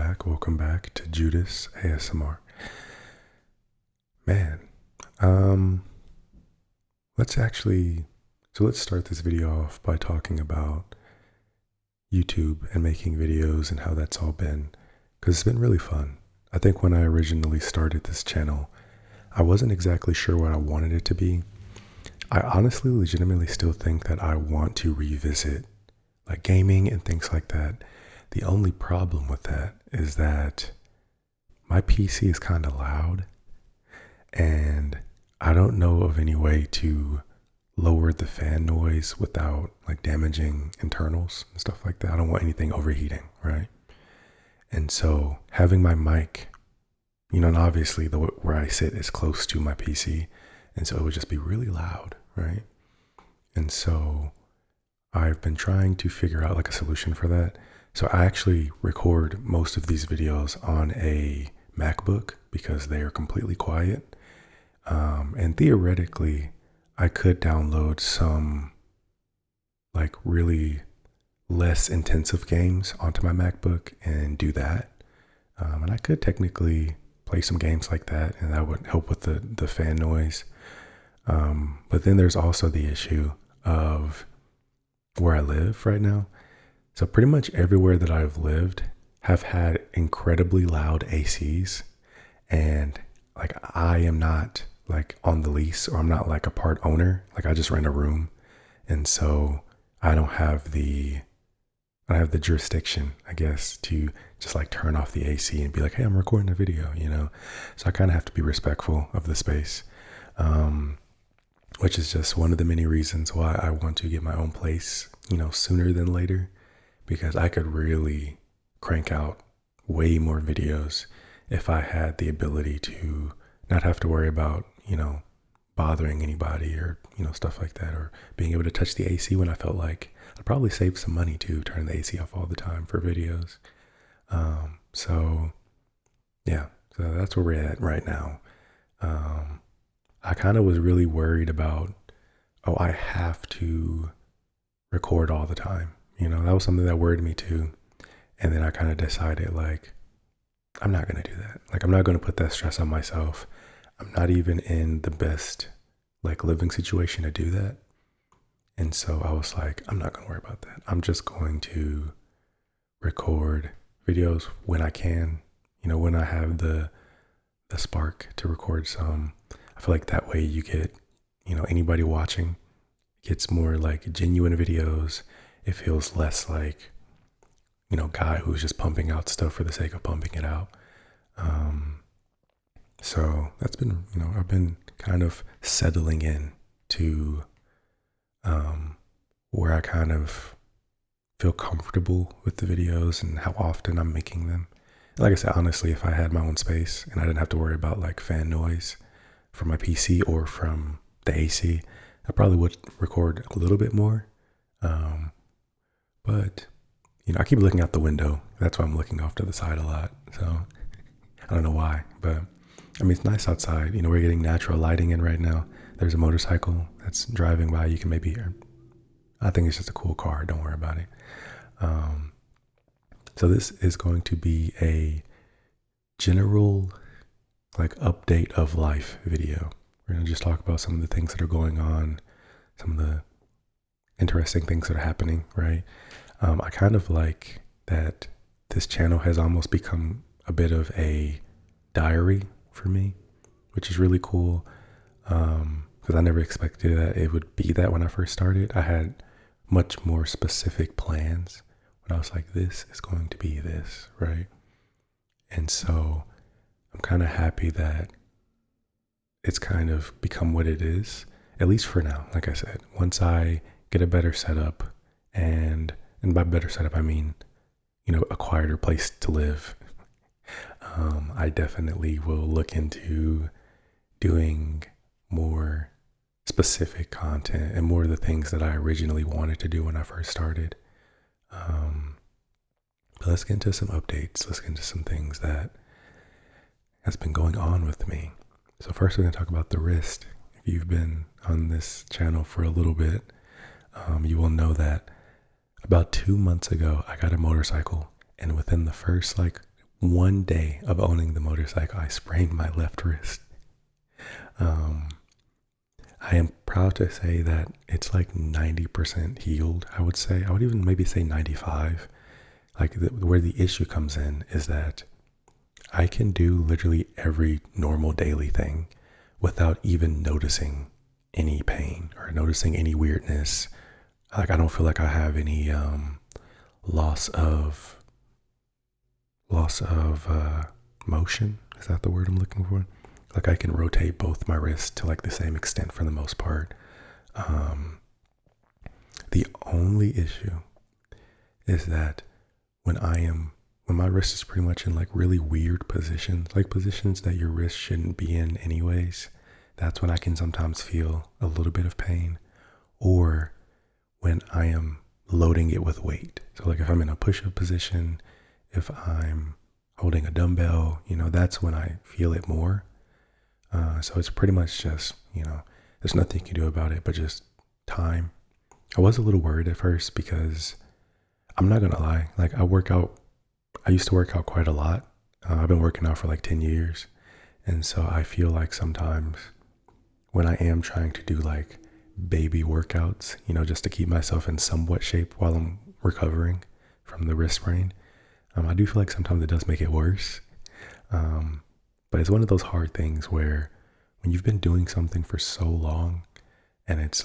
back. Welcome back to Judas ASMR. Man, um, let's actually, let's start this video off by talking about YouTube and making videos and how that's all been, because it's been really fun. I think when I originally started this channel, I wasn't exactly sure what I wanted it to be. I honestly, legitimately still think that I want to revisit like gaming and things like that. The only problem with that is that my PC is kind of loud and I don't know of any way to lower the fan noise without like damaging internals and stuff like that. I don't want anything overheating, right? And so having my mic, and obviously where I sit is close to my PC, and so it would just be really loud, right? And so I've been trying to figure out like a solution for that. So I actually record most of these videos on a MacBook because they are completely quiet. And theoretically, I could download some like really less intensive games onto my MacBook and do that. And I could technically play some games like that, and that would help with the fan noise. But then there's also the issue of where I live right now. So pretty much everywhere that I've lived have had incredibly loud ACs, and like I am not like on the lease, or I'm not like a part owner. Like I just rent a room, and so I don't have the jurisdiction, I guess, to just like turn off the AC and be like, hey, I'm recording a video, So I kind of have to be respectful of the space, which is just one of the many reasons why I want to get my own place, sooner than later, because I could really crank out way more videos if I had the ability to not have to worry about, bothering anybody or, stuff like that, or being able to touch the AC when I felt like. I'd probably save some money to turn the AC off all the time for videos. So that's where we're at right now. I kind of was really worried about, I have to record all the time. That was something that worried me too. And then I kind of decided like, I'm not going to do that. Like, I'm not going to put that stress on myself. I'm not even in the best like living situation to do that. And so I was like, I'm not going to worry about that. I'm just going to record videos when I can, when I have the spark to record some. I feel like that way you get, anybody watching gets more like genuine videos. It feels less like, guy who's just pumping out stuff for the sake of pumping it out. So that's been, I've been kind of settling in to where I kind of feel comfortable with the videos and how often I'm making them. Like I said, honestly, if I had my own space and I didn't have to worry about like fan noise from my PC or from the AC, I probably would record a little bit more. But I keep looking out the window. That's why I'm looking off to the side a lot. So I don't know why, but I mean, it's nice outside. We're getting natural lighting in right now. There's a motorcycle that's driving by. You can maybe hear. I think it's just a cool car. Don't worry about it. So this is going to be a general like update of life video. We're going to just talk about some of the things that are going on, some of the interesting things that are happening, right? I kind of like that this channel has almost become a bit of a diary for me, which is really cool. Because I never expected that it would be that when I first started. I had much more specific plans when I was like, this is going to be this, right? And so I'm kind of happy that it's kind of become what it is, at least for now. Like I said, once I get a better setup, and by better setup, I mean, a quieter place to live, I definitely will look into doing more specific content and more of the things that I originally wanted to do when I first started. But let's get into some updates. Let's get into some things that has been going on with me. So first we're going to talk about the wrist. If you've been on this channel for a little bit, you will know that about 2 months ago, I got a motorcycle, and within the first like one day of owning the motorcycle, I sprained my left wrist. Um, I am proud to say that it's like 90% healed, I would say. I would even maybe say 95. Like where the issue comes in is that I can do literally every normal daily thing without even noticing any pain or noticing any weirdness. Like I don't feel like I have any loss of motion. Is that the word I'm looking for? Like I can rotate both my wrists to like the same extent for the most part. The only issue is that when my wrist is pretty much in like really weird positions, like positions that your wrist shouldn't be in anyways, that's when I can sometimes feel a little bit of pain. Or when I am loading it with weight. So like if I'm in a push-up position, if I'm holding a dumbbell, that's when I feel it more. So it's pretty much just, there's nothing you can do about it, but just time. I was a little worried at first because I'm not going to lie. Like I used to work out quite a lot. I've been working out for like 10 years. And so I feel like sometimes when I am trying to do like baby workouts, just to keep myself in somewhat shape while I'm recovering from the wrist sprain, I do feel like sometimes it does make it worse. But it's one of those hard things where when you've been doing something for so long and it's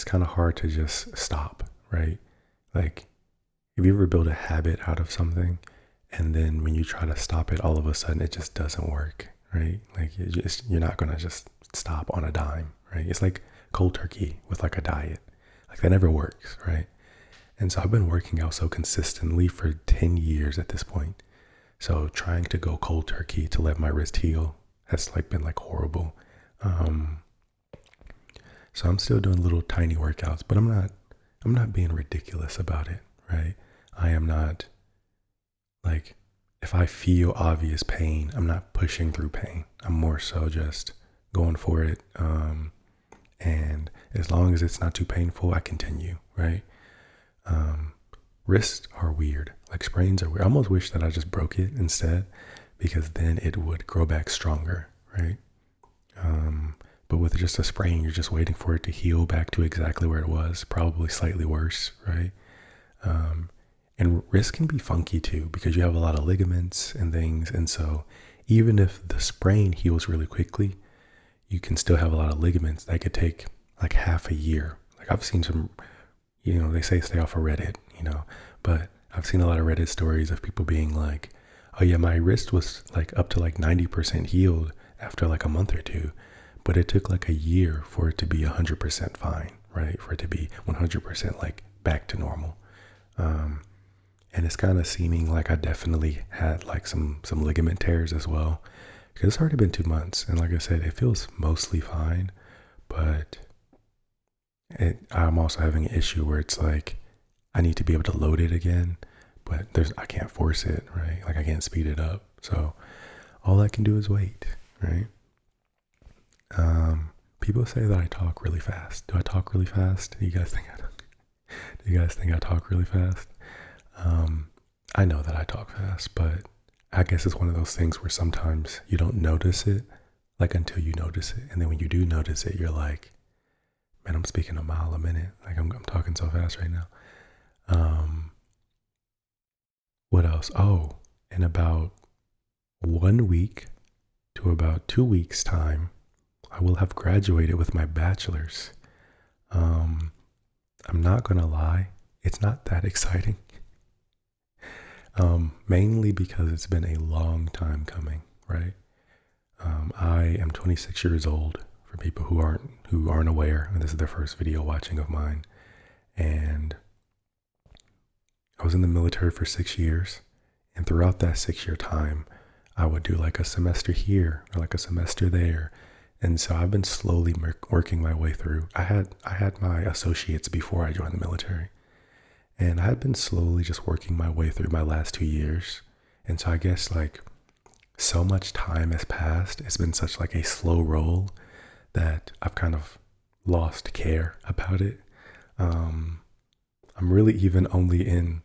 kind of hard to just stop, right? Like, have you ever built a habit out of something and then when you try to stop it, all of a sudden it just doesn't work, right? Like you're not going to just stop on a dime, right? It's like cold turkey with like a diet. Like that never works, right? And so I've been working out so consistently for 10 years at this point. So trying to go cold turkey to let my wrist heal has like been like horrible. So I'm still doing little tiny workouts, but I'm not being ridiculous about it, right? I am not like, if I feel obvious pain, I'm not pushing through pain. I'm more so just going for it. And as long as it's not too painful, I continue, right? Wrists are weird. Like sprains are weird. I almost wish that I just broke it instead because then it would grow back stronger, right? But with just a sprain, you're just waiting for it to heal back to exactly where it was, probably slightly worse, right? And wrists can be funky too because you have a lot of ligaments and things. And so even if the sprain heals really quickly, you can still have a lot of ligaments that could take like half a year. Like I've seen some, they say stay off of Reddit, but I've seen a lot of Reddit stories of people being like, oh yeah, my wrist was like up to like 90% healed after like a month or two, but it took like a year for it to be 100% fine, right? For it to be 100% like back to normal. And it's kind of seeming like I definitely had like some ligament tears as well, because it's already been 2 months. And like I said, it feels mostly fine, but I'm also having an issue where it's like, I need to be able to load it again, but I can't force it, right? Like I can't speed it up. So all I can do is wait, right? People say that I talk really fast. Do I talk really fast? Do you guys think I talk really fast? I know that I talk fast, but I guess it's one of those things where sometimes you don't notice it, like until you notice it. And then when you do notice it, you're like, man, I'm speaking a mile a minute. Like I'm talking so fast right now. What else? Oh, in about 1 week to about 2 weeks time, I will have graduated with my bachelor's. I'm not gonna lie, it's not that exciting. Mainly because it's been a long time coming, right? I am 26 years old for people who aren't aware, and this is their first video watching of mine. And I was in the military for 6 years, and throughout that 6-year time, I would do like a semester here or like a semester there. And so I've been slowly working my way through. I had my associates before I joined the military, and I had been slowly just working my way through my last 2 years. And so I guess like so much time has passed. It's been such like a slow roll that I've kind of lost care about it. I'm really even only in,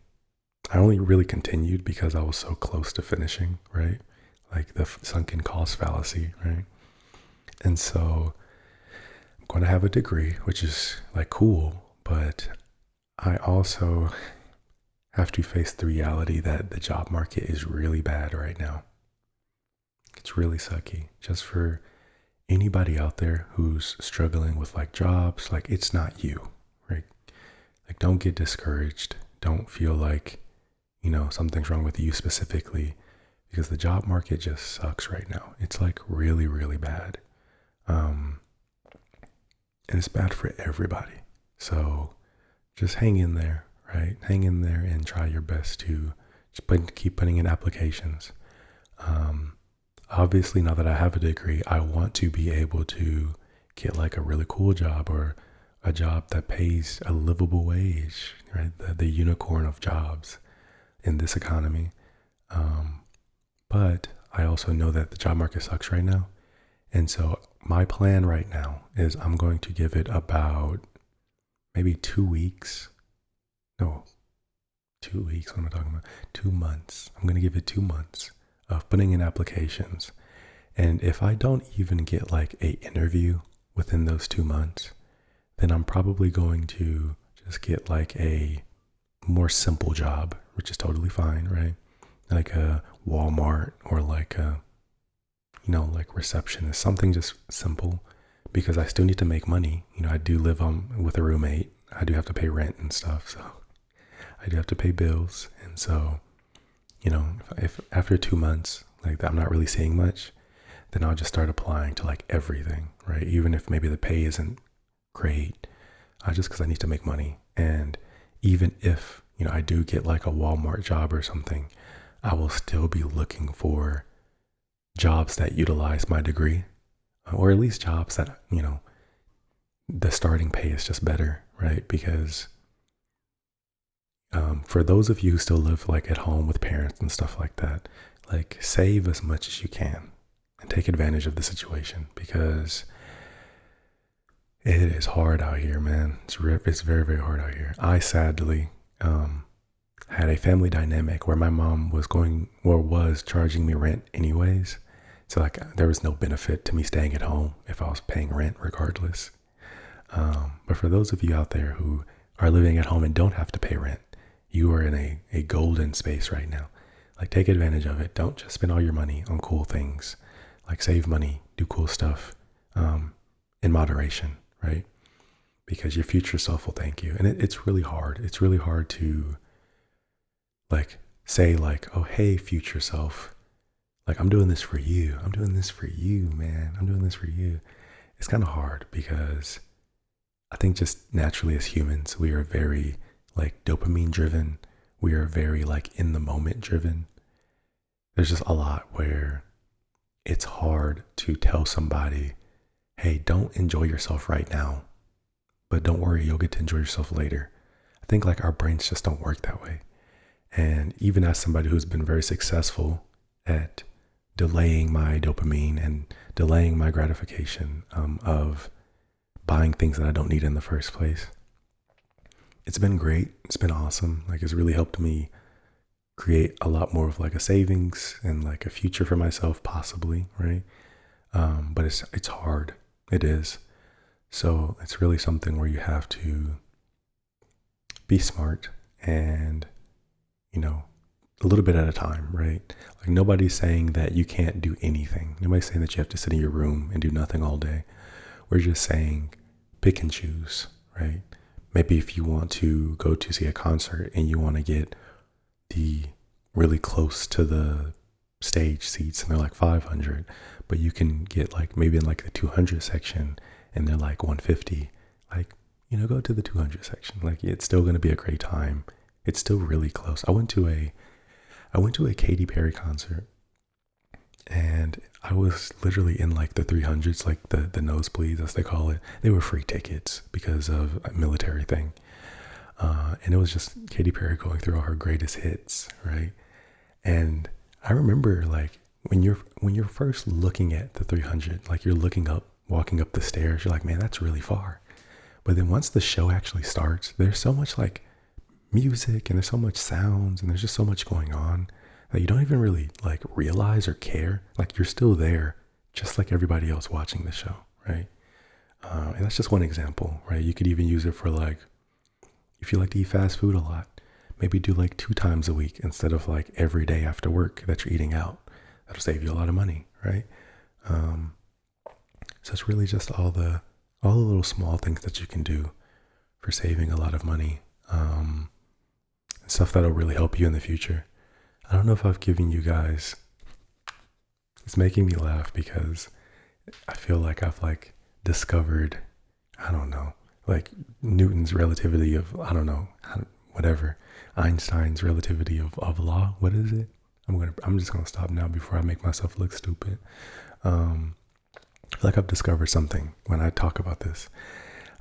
I only really continued because I was so close to finishing, right? Like the sunken cost fallacy, right? And so I'm going to have a degree, which is like cool, but I also have to face the reality that the job market is really bad right now. It's really sucky. Just for anybody out there who's struggling with like jobs, like it's not you, right? Like don't get discouraged. Don't feel like, something's wrong with you specifically, because the job market just sucks right now. It's like really, really bad. And it's bad for everybody. So just hang in there, right? Hang in there and try your best to just keep putting in applications. Obviously, now that I have a degree, I want to be able to get like a really cool job, or a job that pays a livable wage, right? The unicorn of jobs in this economy. But I also know that the job market sucks right now. And so my plan right now is I'm going to give it about maybe 2 weeks. No, 2 weeks. What am I talking about? 2 months. I'm going to give it 2 months of putting in applications. And if I don't even get like an interview within those 2 months, then I'm probably going to just get like a more simple job, which is totally fine, right? Like a Walmart, or like a, like receptionist, something just simple, because I still need to make money. I do live with a roommate. I do have to pay rent and stuff. So I do have to pay bills. And so, if after 2 months, like I'm not really seeing much, then I'll just start applying to like everything, right? Even if maybe the pay isn't great, just because I need to make money. And even if, I do get like a Walmart job or something, I will still be looking for jobs that utilize my degree, or at least jobs that, the starting pay is just better, right? Because for those of you who still live like at home with parents and stuff like that, like save as much as you can and take advantage of the situation, because it is hard out here, man. It's very, very hard out here. I sadly had a family dynamic where my mom was charging me rent anyways. So like there was no benefit to me staying at home if I was paying rent regardless. But for those of you out there who are living at home and don't have to pay rent, you are in a golden space right now. Like take advantage of it. Don't just spend all your money on cool things. Like save money, do cool stuff in moderation, right? Because your future self will thank you. And it's really hard. It's really hard to like say like, oh, hey, future self, like I'm doing this for you. I'm doing this for you, man. I'm doing this for you. It's kind of hard because I think just naturally as humans, we are very like dopamine driven. We are very like in the moment driven. There's just a lot where it's hard to tell somebody, hey, don't enjoy yourself right now, but don't worry, you'll get to enjoy yourself later. I think like our brains just don't work that way. And even as somebody who's been very successful at delaying my dopamine and delaying my gratification of buying things that I don't need in the first place, it's been great. It's been awesome. Like it's really helped me create a lot more of like a savings and like a future for myself, possibly, right? But it's hard. It is. So it's really something where you have to be smart and, a little bit at a time, right? Like nobody's saying that you can't do anything. Nobody's saying that you have to sit in your room and do nothing all day. We're just saying pick and choose, right? Maybe if you want to go to see a concert and you want to get the really close to the stage seats and they're like 500, but you can get like maybe in like the 200 section and they're like 150, like, go to the 200 section. Like it's still going to be a great time. It's still really close. I went to a Katy Perry concert and I was literally in like the 300s, like the nosebleeds as they call it. They were free tickets because of a military thing. And it was just Katy Perry going through all her greatest hits, right? And I remember like when you're first looking at the 300, like you're looking up, walking up the stairs, you're like, man, that's really far. But then once the show actually starts, there's so much like music and there's so much sounds and there's just so much going on that you don't even really like realize or care. Like you're still there, just like everybody else watching the show, right? And that's just one example, right? You could even use it for like, if you like to eat fast food a lot, maybe do like 2 times a week instead of like every day after work that you're eating out. That'll save you a lot of money, right? So it's really just all the little small things that you can do for saving a lot of money. Stuff that'll really help you in the future. I don't know if I've given you guys, it's making me laugh because I feel like I've like discovered, I don't know, like Newton's relativity of, I don't know, whatever, Einstein's relativity of law. What is it? I'm just gonna stop now before I make myself look stupid. I feel like I've discovered something when I talk about this.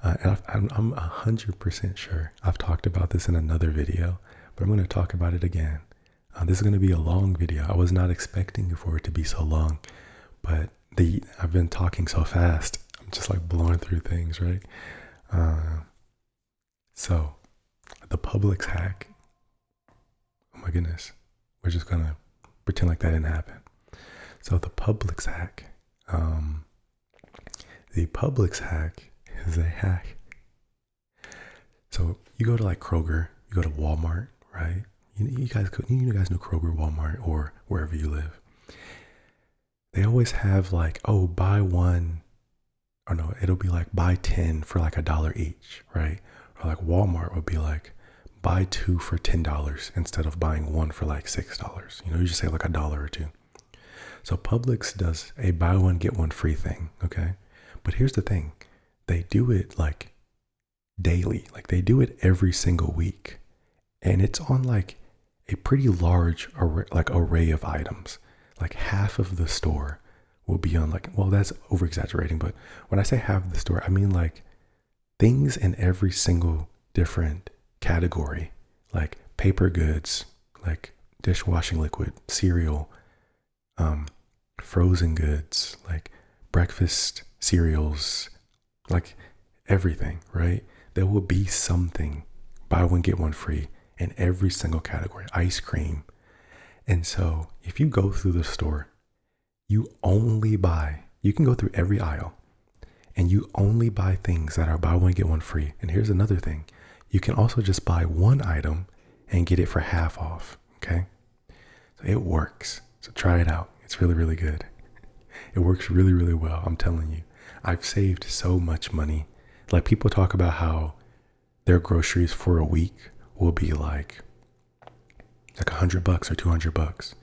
And I'm 100% sure I've talked about this in another video, but I'm going to talk about it again. This is going to be a long video. I was not expecting for it to be so long, but I've been talking so fast. I'm just like blowing through things, right? So the Publix hack. Oh my goodness. We're just going to pretend like that didn't happen. So the Publix hack. The Publix hack is a hack. So you go to like Kroger, you go to Walmart, right? You guys know Kroger, Walmart, or wherever you live. They always have like, oh, buy one, or no, it'll be like buy 10 for like $1 each, right? Or like Walmart would be like buy 2 for $10 instead of buying 1 for like $6. You just say like $1 or 2. So Publix does a buy one get one free thing, okay? But here's the thing. They do it like daily. Like they do it every single week. And it's on like a pretty large array of items. Like half of the store will be on like, well, that's over exaggerating. But when I say half of the store, I mean like things in every single different category, like paper goods, like dishwashing liquid, cereal, frozen goods, like breakfast cereals, like everything, right? There will be something, buy one, get one free in every single category, ice cream. And so if you go through the store, you can go through every aisle and you only buy things that are buy one, get one free. And here's another thing. You can also just buy one item and get it for half off, okay? So it works. So try it out. It's really, really good. It works really, really well. I'm telling you. I've saved so much money. Like people talk about how their groceries for a week will be like $100 or $200.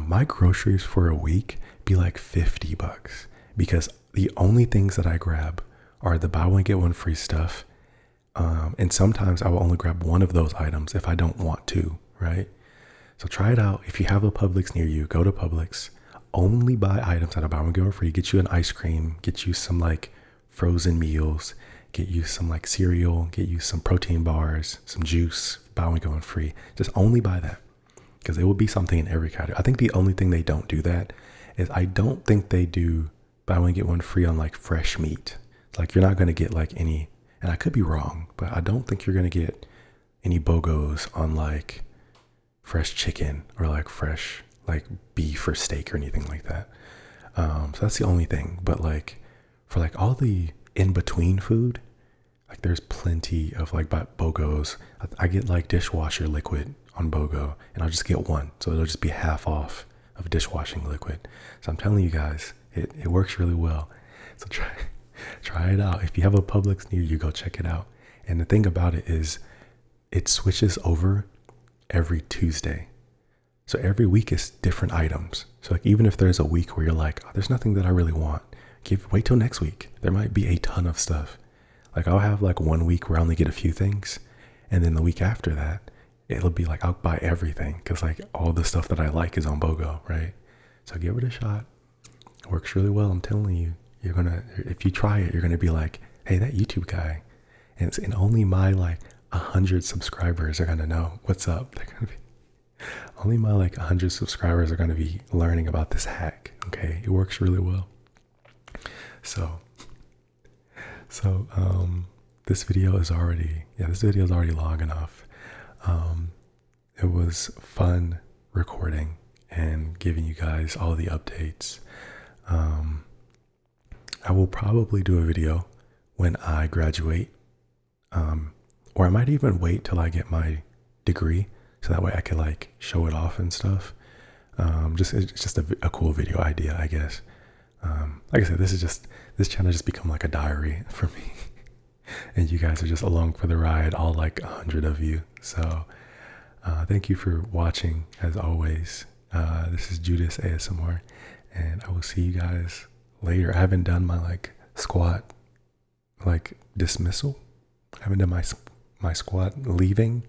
My groceries for a week be like $50 because the only things that I grab are the buy one get one free stuff. And sometimes I will only grab one of those items if I don't want to, right? So try it out. If you have a Publix near you, go to Publix. Only buy items that are buy one get one free. Get you an ice cream, get you some like frozen meals, get you some like cereal, get you some protein bars, some juice, buy one get one free. Just only buy that because there will be something in every category. I think the only thing they don't do that is I don't think they do buy one get one free on like fresh meat. It's like you're not going to get like any, and I could be wrong, but I don't think you're going to get any BOGOs on like fresh chicken or like fresh like beef or steak or anything like that. So that's the only thing. But like for like all the in-between food, like there's plenty of like BOGOs. I get like dishwasher liquid on BOGO and I'll just get one. So it'll just be half off of dishwashing liquid. So I'm telling you guys, it works really well. So try it out. If you have a Publix near you, go check it out. And the thing about it is it switches over every Tuesday. So every week is different items. So like even if there's a week where you're like, oh, there's nothing that I really want, wait till next week. There might be a ton of stuff. Like I'll have like 1 week where I only get a few things. And then the week after that, it'll be like, I'll buy everything. Cause like all the stuff that I like is on BOGO, right? So give it a shot. It works really well. I'm telling you, if you try it, you're going to be like, hey, that YouTube guy. And only my like 100 subscribers are going to know what's up. They're going to be, only my like 100 subscribers are going to be learning about this hack. Okay. It works really well. So this video is already long enough. it was fun recording and giving you guys all the updates. I will probably do a video when I graduate, or I might even wait till I get my degree so that way I can like show it off and stuff. It's just a cool video idea, I guess. Like I said, this channel just become like a diary for me, and you guys are just along for the ride, all like 100 of you. So thank you for watching as always. This is Judas ASMR, and I will see you guys later. I haven't done my like squat like dismissal. I haven't done my squat leaving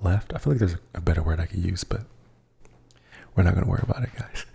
left. I feel like there's a better word I could use, but we're not gonna worry about it, guys.